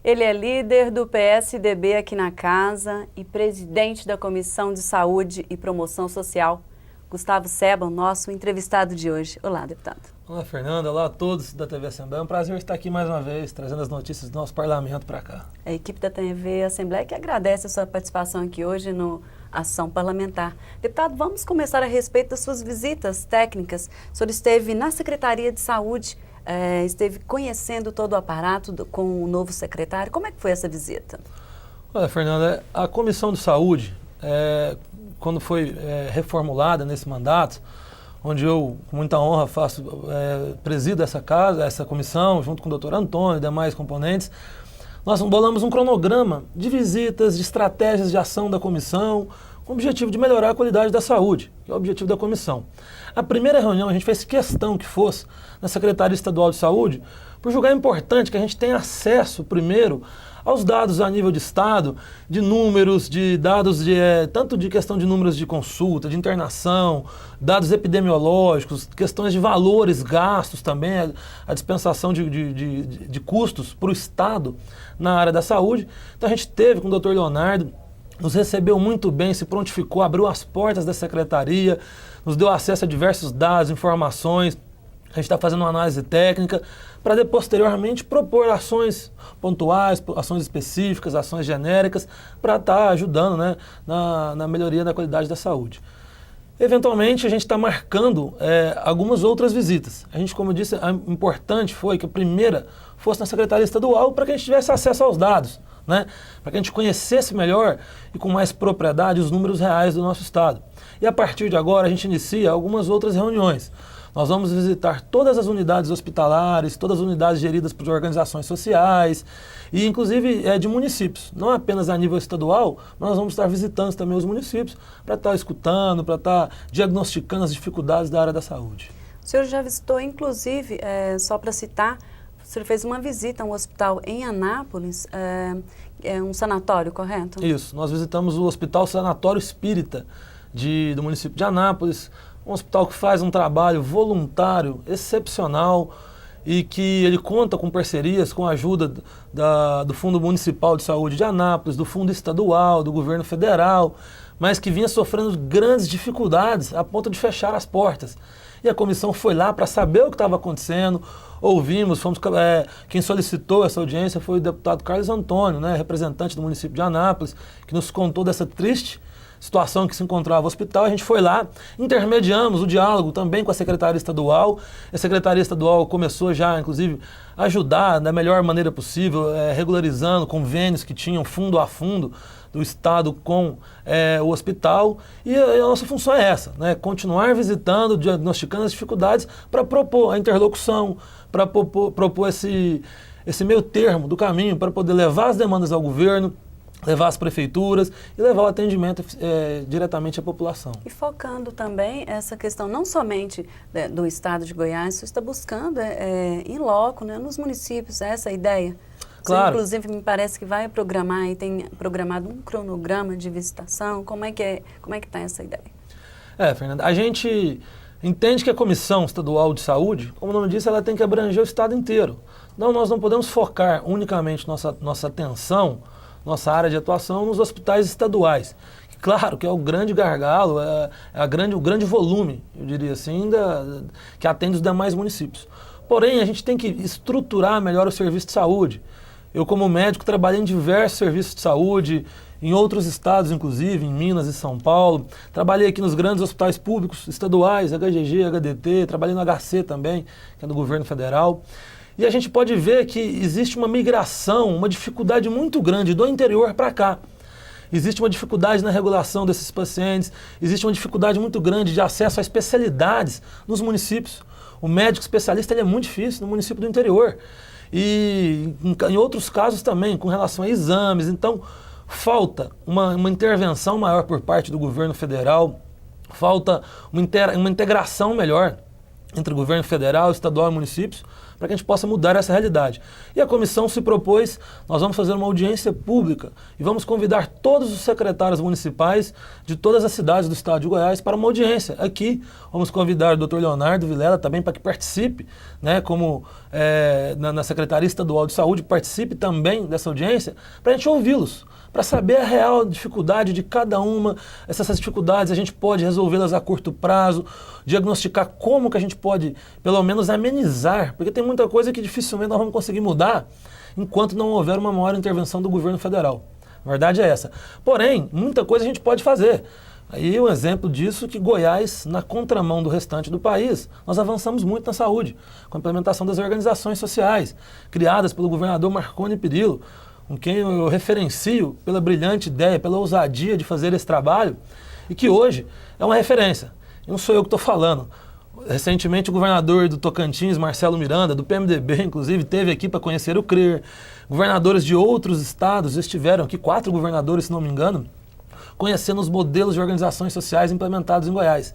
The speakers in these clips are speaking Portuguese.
Ele é líder do PSDB aqui na casa e presidente da Comissão de Saúde e Promoção Social. Gustavo Seba, o nosso entrevistado de hoje. Olá, deputado. Olá, Fernanda. Olá a todos da TV Assembleia. É um prazer estar aqui mais uma vez, trazendo as notícias do nosso parlamento para cá. A equipe da TV Assembleia que agradece a sua participação aqui hoje no Ação Parlamentar. Deputado, vamos começar a respeito das suas visitas técnicas. O senhor esteve na Secretaria de Saúde, esteve conhecendo todo o aparato com o novo secretário. Como é que foi essa visita? Olha, Fernanda, a Comissão de Saúde, quando foi reformulada nesse mandato, onde eu, com muita honra, presido essa casa, essa comissão, junto com o doutor Antônio e demais componentes, nós bolamos um cronograma de visitas, de estratégias de ação da comissão, com o objetivo de melhorar a qualidade da saúde, que é o objetivo da comissão. A primeira reunião, a gente fez questão que fosse na Secretaria Estadual de Saúde, por julgar importante que a gente tenha acesso, primeiro, aos dados a nível de Estado, de números, de dados tanto de questão de números de consulta, de internação, dados epidemiológicos, questões de valores gastos também, a dispensação de custos para o Estado na área da saúde. Então a gente teve com o doutor Leonardo, nos recebeu muito bem, se prontificou, abriu as portas da secretaria, nos deu acesso a diversos dados, informações. A gente está fazendo uma análise técnica para posteriormente propor ações pontuais, ações específicas, ações genéricas, para estar ajudando, né, na melhoria da qualidade da saúde. Eventualmente, a gente está marcando algumas outras visitas. A gente, como eu disse, importante foi que a primeira fosse na Secretaria Estadual para que a gente tivesse acesso aos dados, né, para que a gente conhecesse melhor e com mais propriedade os números reais do nosso Estado. E a partir de agora, a gente inicia algumas outras reuniões. Nós vamos visitar todas as unidades hospitalares, todas as unidades geridas por organizações sociais e inclusive de municípios. Não apenas a nível estadual, mas nós vamos estar visitando também os municípios para estar escutando, para estar diagnosticando as dificuldades da área da saúde. O senhor já visitou, inclusive, só para citar, o senhor fez uma visita a um hospital em Anápolis, um sanatório, correto? Isso, nós visitamos o Hospital Sanatório Espírita do município de Anápolis, um hospital que faz um trabalho voluntário excepcional e que ele conta com parcerias, com a ajuda do Fundo Municipal de Saúde de Anápolis, do Fundo Estadual, do Governo Federal, mas que vinha sofrendo grandes dificuldades a ponto de fechar as portas. E a comissão foi lá para saber o que estava acontecendo, ouvimos, quem solicitou essa audiência foi o deputado Carlos Antônio, né, representante do município de Anápolis, que nos contou dessa triste situação que se encontrava no hospital. A gente foi lá, intermediamos o diálogo também com a Secretaria Estadual. A Secretaria Estadual começou já, inclusive, a ajudar da melhor maneira possível, regularizando convênios que tinham fundo a fundo do Estado com o hospital. E a nossa função é essa, né? Continuar visitando, diagnosticando as dificuldades para propor a interlocução, para propor esse meio termo do caminho, para poder levar as demandas ao governo, levar as prefeituras e levar o atendimento diretamente à população. E focando também essa questão não somente do estado de Goiás, você está buscando em loco, né, nos municípios, essa ideia? Claro. Você, inclusive, me parece que vai programar e tem programado um cronograma de visitação. Como é que está essa ideia? Fernanda, a gente entende que a Comissão Estadual de Saúde, como o nome diz, ela tem que abranger o estado inteiro. Não, nós não podemos focar unicamente nossa atenção, nossa área de atuação nos hospitais estaduais. Claro que é o grande gargalo, o grande volume, eu diria assim, que atende os demais municípios. Porém, a gente tem que estruturar melhor o serviço de saúde. Eu, como médico, trabalhei em diversos serviços de saúde, em outros estados, inclusive, em Minas e São Paulo. Trabalhei aqui nos grandes hospitais públicos estaduais, HGG, HDT, trabalhei no HC também, que é do governo federal. E a gente pode ver que existe uma migração, uma dificuldade muito grande do interior para cá. Existe uma dificuldade na regulação desses pacientes, existe uma dificuldade muito grande de acesso a especialidades nos municípios. O médico especialista ele é muito difícil no município do interior. E em outros casos também, com relação a exames. Então, falta uma intervenção maior por parte do governo federal, falta uma integração melhor entre o governo federal, estadual e municípios, para que a gente possa mudar essa realidade. E a comissão se propôs, nós vamos fazer uma audiência pública e vamos convidar todos os secretários municipais de todas as cidades do estado de Goiás para uma audiência. Aqui vamos convidar o Dr. Leonardo Vilela também para que participe, né, como na Secretaria Estadual de Saúde, participe também dessa audiência, para a gente ouvi-los, para saber a real dificuldade de cada uma. Essas dificuldades a gente pode resolvê-las a curto prazo, diagnosticar como que a gente pode, pelo menos, amenizar, porque tem muita coisa que dificilmente nós vamos conseguir mudar enquanto não houver uma maior intervenção do governo federal. A verdade é essa. Porém, muita coisa a gente pode fazer. Aí um exemplo disso que Goiás, na contramão do restante do país, nós avançamos muito na saúde, com a implementação das organizações sociais, criadas pelo governador Marconi Perillo, com quem eu referencio pela brilhante ideia, pela ousadia de fazer esse trabalho, e que hoje é uma referência. E não sou eu que estou falando. Recentemente o governador do Tocantins, Marcelo Miranda, do PMDB, inclusive, esteve aqui para conhecer o CRER. Governadores de outros estados estiveram aqui, 4 governadores, se não me engano, conhecendo os modelos de organizações sociais implementados em Goiás.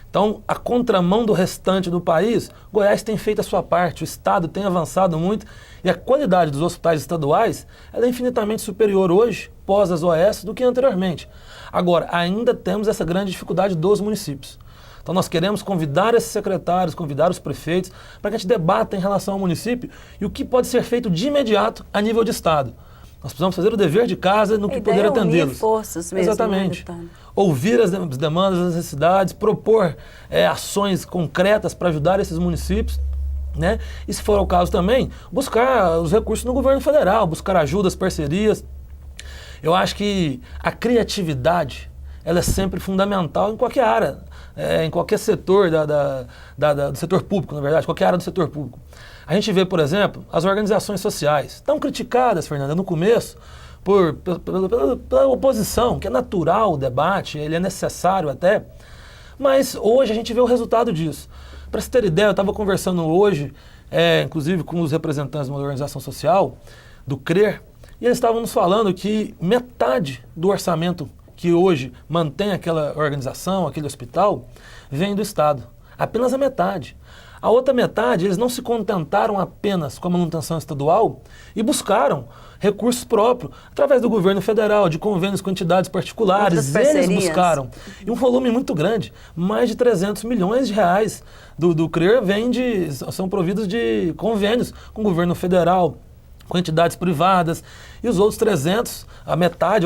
Então, a contramão do restante do país, Goiás tem feito a sua parte, o Estado tem avançado muito e a qualidade dos hospitais estaduais ela é infinitamente superior hoje, pós as OS, do que anteriormente. Agora, ainda temos essa grande dificuldade dos municípios. Então, nós queremos convidar esses secretários, convidar os prefeitos, para que a gente debata em relação ao município e o que pode ser feito de imediato a nível de Estado. Nós precisamos fazer o dever de casa no que poder atendê-los. Unir forças mesmo. Exatamente. Né, ouvir as demandas, as necessidades, propor ações concretas para ajudar esses municípios, né? E se for o caso também, buscar os recursos no governo federal, buscar ajudas, parcerias. Eu acho que a criatividade ela é sempre fundamental em qualquer área, em qualquer setor do setor público, na verdade, qualquer área do setor público. A gente vê, por exemplo, as organizações sociais, tão criticadas, Fernanda, no começo, pela oposição, que é natural o debate, ele é necessário até, mas hoje a gente vê o resultado disso. Para você ter ideia, eu estava conversando hoje, inclusive com os representantes de uma organização social, do CRER, e eles estavam nos falando que metade do orçamento que hoje mantém aquela organização, aquele hospital, vem do Estado. Apenas a metade. A outra metade, eles não se contentaram apenas com a manutenção estadual e buscaram recursos próprios, através do governo federal, de convênios com entidades particulares. Eles buscaram. E um volume muito grande, mais de 300 milhões de reais do CRER são providos de convênios com o governo federal, com entidades privadas, e os outros 300, a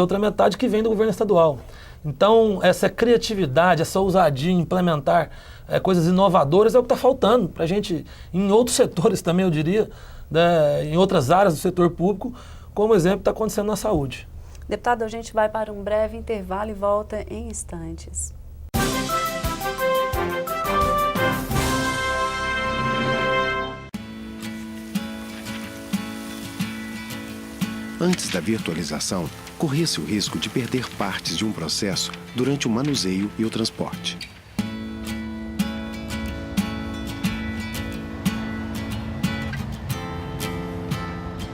outra metade que vem do governo estadual. Então, essa criatividade, essa ousadia em implementar coisas inovadoras é o que está faltando para a gente, em outros setores também, eu diria, né, em outras áreas do setor público, como exemplo está acontecendo na saúde. Deputado, a gente vai para um breve intervalo e volta em instantes. Antes da virtualização, corria-se o risco de perder partes de um processo durante o manuseio e o transporte.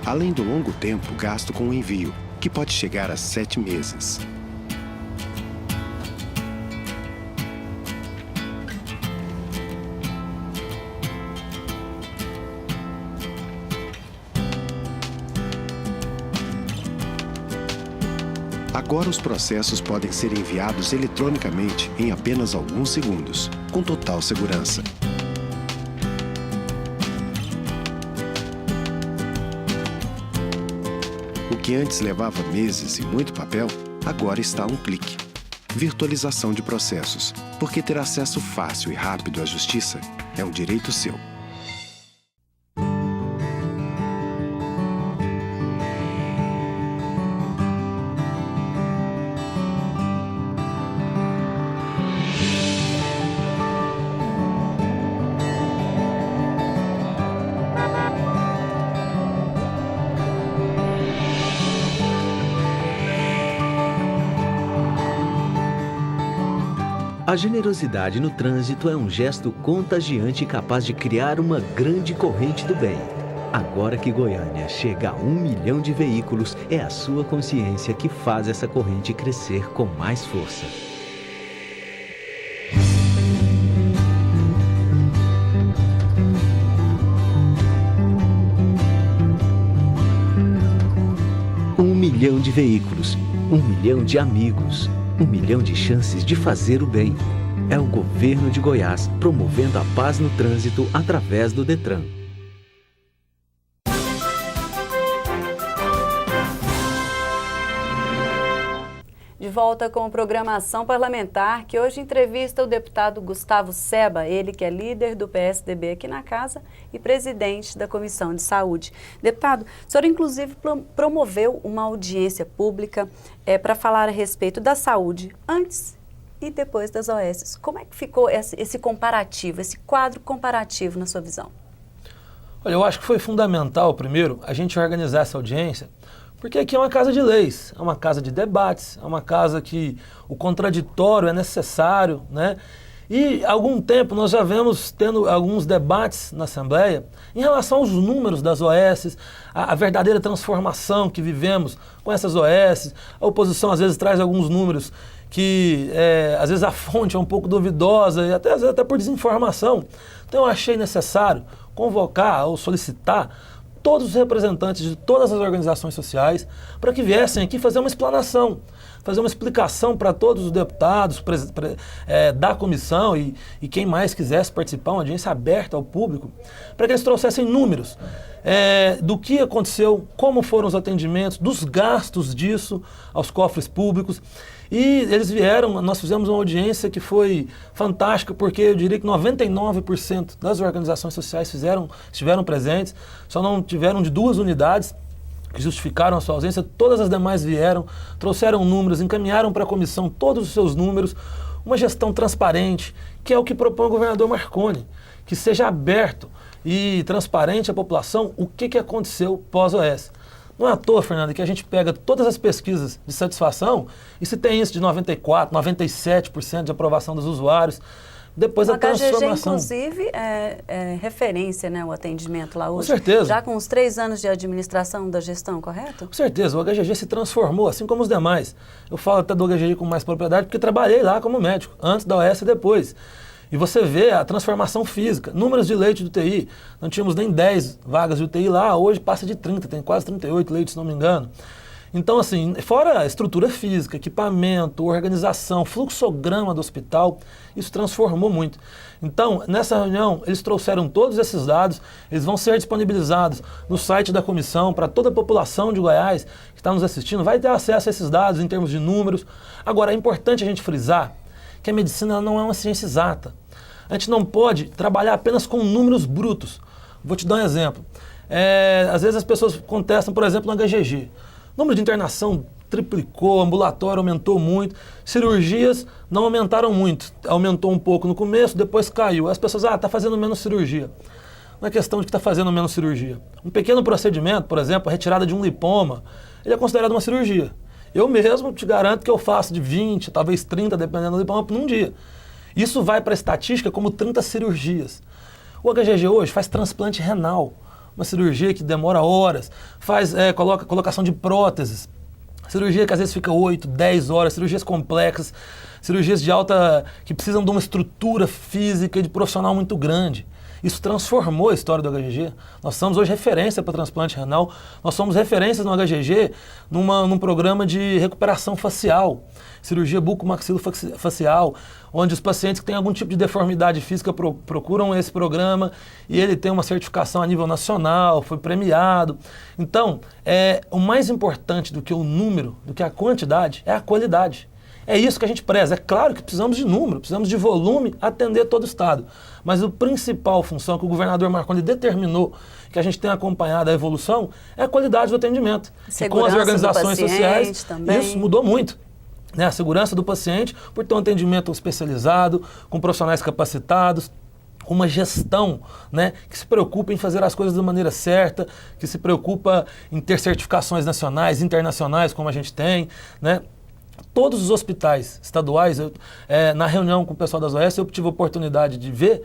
Além do longo tempo gasto com o envio, que pode chegar a 7 meses. Agora os processos podem ser enviados eletronicamente em apenas alguns segundos, com total segurança. O que antes levava meses e muito papel, agora está a um clique. Virtualização de processos, porque ter acesso fácil e rápido à justiça é um direito seu. A generosidade no trânsito é um gesto contagiante capaz de criar uma grande corrente do bem. Agora que Goiânia chega a 1 milhão de veículos, é a sua consciência que faz essa corrente crescer com mais força. milhão de veículos, 1 milhão de amigos, 1 milhão de chances de fazer o bem. É o governo de Goiás promovendo a paz no trânsito através do Detran. De volta com programação parlamentar, que hoje entrevista o deputado Gustavo Seba, ele que é líder do PSDB aqui na casa e presidente da Comissão de Saúde. Deputado, o senhor inclusive promoveu uma audiência pública para falar a respeito da saúde antes e depois das OS. Como é que ficou esse comparativo, esse quadro comparativo na sua visão? Olha, eu acho que foi fundamental, primeiro, a gente organizar essa audiência, porque aqui é uma casa de leis, é uma casa de debates, é uma casa que o contraditório é necessário, né? E há algum tempo nós já vemos tendo alguns debates na Assembleia em relação aos números das OS, a verdadeira transformação que vivemos com essas OS. A oposição às vezes traz alguns números que às vezes a fonte é um pouco duvidosa e às vezes até por desinformação. Então eu achei necessário convocar ou solicitar todos os representantes de todas as organizações sociais para que viessem aqui fazer uma explanação, fazer uma explicação para todos os deputados da comissão e quem mais quisesse participar, uma audiência aberta ao público, para que eles trouxessem números do que aconteceu, como foram os atendimentos, dos gastos disso aos cofres públicos. E eles vieram, nós fizemos uma audiência que foi fantástica, porque eu diria que 99% das organizações sociais estiveram presentes, só não tiveram de 2 unidades que justificaram a sua ausência, todas as demais vieram, trouxeram números, encaminharam para a comissão todos os seus números, uma gestão transparente, que é o que propõe o governador Marconi, que seja aberto e transparente à população o que aconteceu pós-OS. Não é à toa, Fernanda, que a gente pega todas as pesquisas de satisfação e se tem isso de 94%, 97% de aprovação dos usuários, depois a transformação. O HGG, inclusive, é referência, né, o atendimento lá hoje. Com certeza. Já com os 3 anos de administração da gestão, correto? Com certeza, o HGG se transformou, assim como os demais. Eu falo até do HGG com mais propriedade, porque trabalhei lá como médico, antes da OS e depois. E você vê a transformação física, números de leite do UTI, não tínhamos nem 10 vagas de UTI lá, hoje passa de 30, tem quase 38 leitos, se não me engano. Então, assim, fora a estrutura física, equipamento, organização, fluxograma do hospital, isso transformou muito. Então, nessa reunião, eles trouxeram todos esses dados, eles vão ser disponibilizados no site da comissão para toda a população de Goiás que está nos assistindo, vai ter acesso a esses dados em termos de números. Agora, é importante a gente frisar que a medicina ela não é uma ciência exata. A gente não pode trabalhar apenas com números brutos. Vou te dar um exemplo. Às vezes as pessoas contestam, por exemplo, no HGG. O número de internação triplicou, ambulatório aumentou muito, cirurgias não aumentaram muito. Aumentou um pouco no começo, depois caiu. As pessoas, está fazendo menos cirurgia. Não é questão de que está fazendo menos cirurgia. Um pequeno procedimento, por exemplo, a retirada de um lipoma, ele é considerado uma cirurgia. Eu mesmo te garanto que eu faço de 20, talvez 30, dependendo do lipoma, num dia. Isso vai para a estatística como 30 cirurgias. O HGG hoje faz transplante renal, uma cirurgia que demora horas, faz colocação de próteses, cirurgia que às vezes fica 8, 10 horas, cirurgias complexas, cirurgias de alta, que precisam de uma estrutura física e de profissional muito grande. Isso transformou a história do HGG. Nós somos hoje referência para transplante renal. Nós somos referências no HGG num programa de recuperação facial, cirurgia bucomaxilofacial, onde os pacientes que têm algum tipo de deformidade física procuram esse programa e ele tem uma certificação a nível nacional, foi premiado. Então, o mais importante do que o número, do que a quantidade, é a qualidade. É isso que a gente preza. É claro que precisamos de número, precisamos de volume, atender todo o Estado. Mas a principal função que o governador Marconi determinou, que a gente tem acompanhado a evolução, é a qualidade do atendimento. Segurança e com as organizações do sociais, também. Isso mudou muito. Né? A segurança do paciente, por ter um atendimento especializado, com profissionais capacitados, uma gestão, né, que se preocupa em fazer as coisas da maneira certa, que se preocupa em ter certificações nacionais, internacionais, como a gente tem, né? Todos os hospitais estaduais, na reunião com o pessoal das OS, eu tive a oportunidade de ver,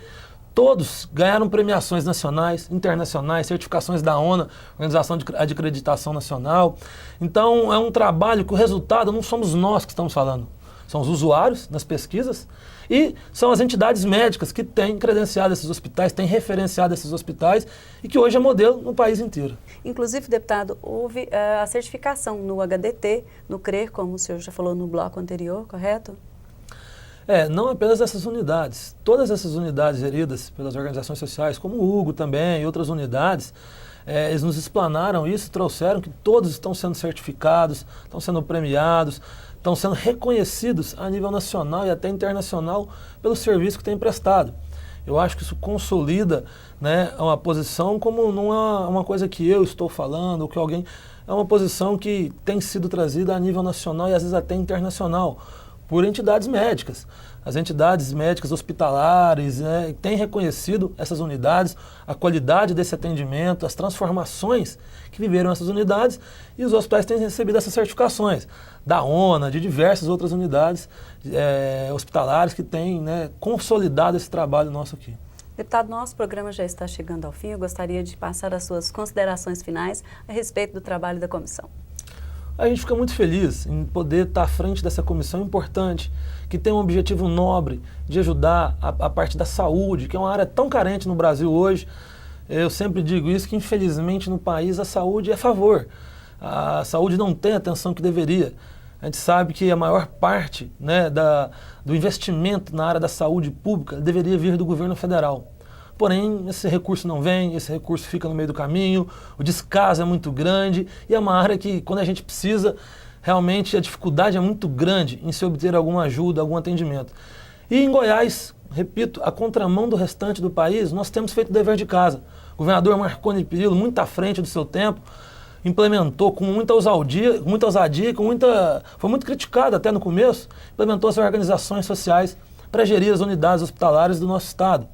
todos ganharam premiações nacionais, internacionais, certificações da ONA, Organização de Acreditação Nacional. Então, é um trabalho que o resultado não somos nós que estamos falando. são os usuários nas pesquisas, e são as entidades médicas que têm credenciado esses hospitais, têm referenciado esses hospitais e que hoje é modelo no país inteiro. Inclusive, deputado, houve a certificação no HDT, no CRER, como o senhor já falou no bloco anterior, correto? Não apenas essas unidades. Todas essas unidades geridas pelas organizações sociais, como o Hugo também e outras unidades, eles nos explanaram isso, trouxeram que todos estão sendo certificados, estão sendo premiados, estão sendo reconhecidos a nível nacional e até internacional pelo serviço que têm prestado. Eu acho que isso consolida, né, uma posição como não é uma coisa que eu estou falando, ou que alguém... É uma posição que tem sido trazida a nível nacional e às vezes até internacional, por entidades médicas. As entidades médicas hospitalares, né, têm reconhecido essas unidades, a qualidade desse atendimento, as transformações que viveram essas unidades, e os hospitais têm recebido essas certificações da ONA, de diversas outras unidades hospitalares que têm, né, consolidado esse trabalho nosso aqui. Deputado, nosso programa já está chegando ao fim. Eu gostaria de passar as suas considerações finais a respeito do trabalho da comissão. A gente fica muito feliz em poder estar à frente dessa comissão importante, que tem um objetivo nobre de ajudar a parte da saúde, que é uma área tão carente no Brasil hoje. Eu sempre digo isso, que infelizmente no país a saúde é favor. A saúde não tem a atenção que deveria. A gente sabe que a maior parte, né, do investimento na área da saúde pública deveria vir do governo federal. Porém, esse recurso não vem, esse recurso fica no meio do caminho, o descaso é muito grande e é uma área que, quando a gente precisa, realmente a dificuldade é muito grande em se obter alguma ajuda, algum atendimento. E em Goiás, repito, a contramão do restante do país, nós temos feito o dever de casa. O governador Marconi Perillo, muito à frente do seu tempo, implementou com muita ousadia, foi muito criticado até no começo, implementou as organizações sociais para gerir as unidades hospitalares do nosso estado.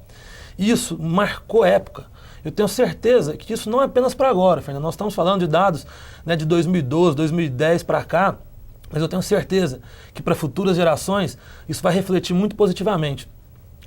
Isso marcou época. Eu tenho certeza que isso não é apenas para agora, Fernando. Nós estamos falando de dados, né, de 2012, 2010 para cá, mas eu tenho certeza que para futuras gerações isso vai refletir muito positivamente.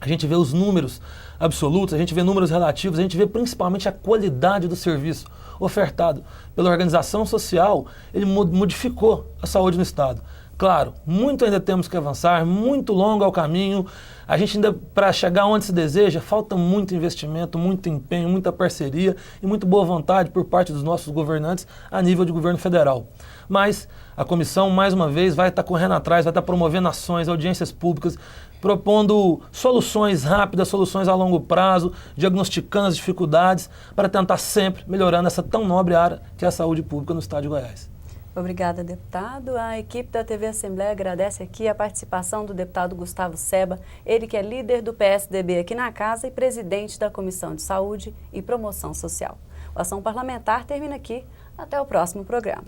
A gente vê os números absolutos, a gente vê números relativos, a gente vê principalmente a qualidade do serviço ofertado pela organização social. Ele modificou a saúde no estado. Claro, muito ainda temos que avançar, muito longo é o caminho. A gente ainda, para chegar onde se deseja, falta muito investimento, muito empenho, muita parceria e muito boa vontade por parte dos nossos governantes a nível de governo federal. Mas a comissão, mais uma vez, vai estar correndo atrás, vai estar promovendo ações, audiências públicas, propondo soluções rápidas, soluções a longo prazo, diagnosticando as dificuldades para tentar sempre melhorando essa tão nobre área que é a saúde pública no estado de Goiás. Obrigada, deputado. A equipe da TV Assembleia agradece aqui a participação do deputado Gustavo Seba, ele que é líder do PSDB aqui na casa e presidente da Comissão de Saúde e Promoção Social. O Ação Parlamentar termina aqui. Até o próximo programa.